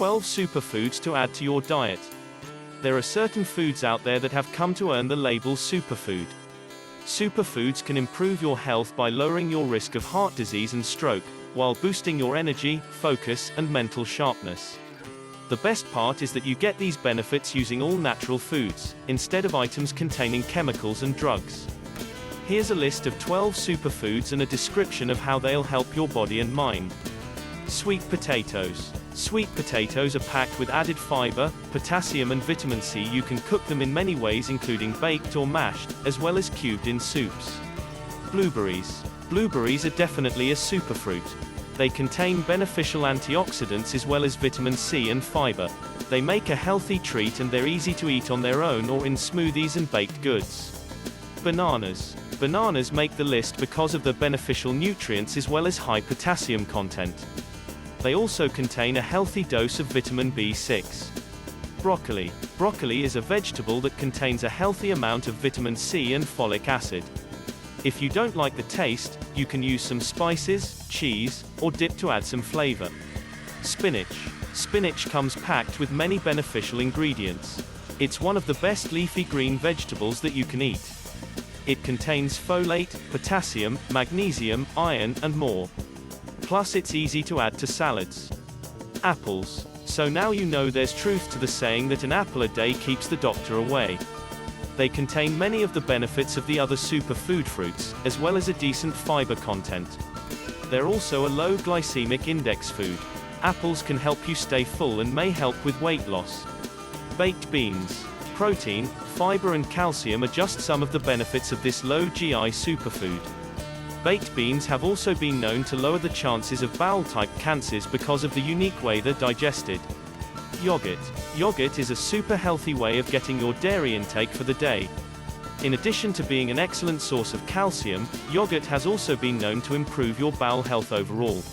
12 superfoods to add to your diet. There are certain foods out there that have come to earn the label superfood. Superfoods can improve your health by lowering your risk of heart disease and stroke, while boosting your energy, focus, and mental sharpness. The best part is that you get these benefits using all natural foods, instead of items containing chemicals and drugs. Here's a list of 12 superfoods and a description of how they'll help your body and mind. Sweet potatoes. Sweet potatoes are packed with added fiber, potassium and vitamin C. You can cook them in many ways, including baked or mashed, as well as cubed in soups. Blueberries. Blueberries are definitely a superfruit. They contain beneficial antioxidants as well as vitamin C and fiber. They make a healthy treat and they're easy to eat on their own or in smoothies and baked goods. Bananas. Bananas make the list because of the beneficial nutrients as well as high potassium content. They also contain a healthy dose of vitamin B6. Broccoli. Broccoli is a vegetable that contains a healthy amount of vitamin C and folic acid. If you don't like the taste, you can use some spices, cheese, or dip to add some flavor. Spinach. Spinach comes packed with many beneficial ingredients. It's one of the best leafy green vegetables that you can eat. It contains folate, potassium, magnesium, iron, and more. Plus it's easy to add to salads. Apples. So now you know there's truth to the saying that an apple a day keeps the doctor away. They contain many of the benefits of the other superfood fruits, as well as a decent fiber content. They're also a low glycemic index food. Apples can help you stay full and may help with weight loss. Baked beans. Protein, fiber and calcium are just some of the benefits of this low GI superfood. Baked beans have also been known to lower the chances of bowel-type cancers because of the unique way they're digested. Yogurt. Yogurt is a super healthy way of getting your dairy intake for the day. In addition to being an excellent source of calcium, yogurt has also been known to improve your bowel health overall.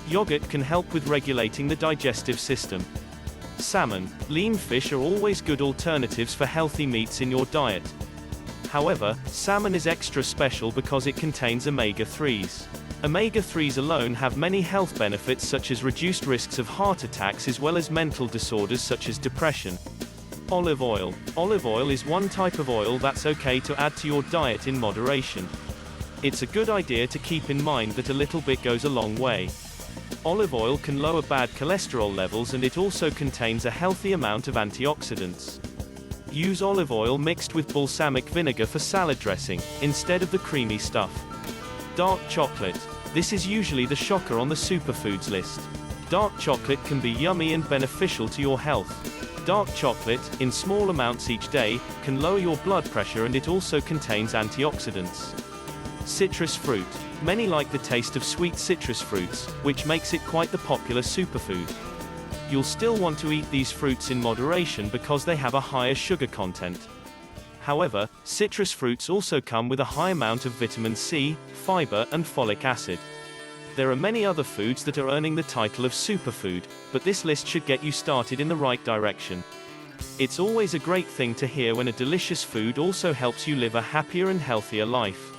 Yogurt can help with regulating the digestive system. Salmon. Lean fish are always good alternatives for healthy meats in your diet. However, salmon is extra special because it contains omega-3s. Omega-3s alone have many health benefits such as reduced risks of heart attacks as well as mental disorders such as depression. Olive oil. Olive oil is one type of oil that's okay to add to your diet in moderation. It's a good idea to keep in mind that a little bit goes a long way. Olive oil can lower bad cholesterol levels and it also contains a healthy amount of antioxidants. Use olive oil mixed with balsamic vinegar for salad dressing, instead of the creamy stuff. Dark chocolate. This is usually the shocker on the superfoods list. Dark chocolate can be yummy and beneficial to your health. Dark chocolate, in small amounts each day, can lower your blood pressure and it also contains antioxidants. Citrus fruit. Many like the taste of sweet citrus fruits, which makes it quite the popular superfood. You'll still want to eat these fruits in moderation because they have a higher sugar content. However, citrus fruits also come with a high amount of vitamin C, fiber, and folic acid. There are many other foods that are earning the title of superfood, but this list should get you started in the right direction. It's always a great thing to hear when a delicious food also helps you live a happier and healthier life.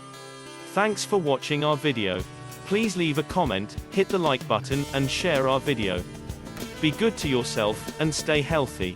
Thanks for watching our video. Please leave a comment, hit the like button, and share our video. Be good to yourself, and stay healthy.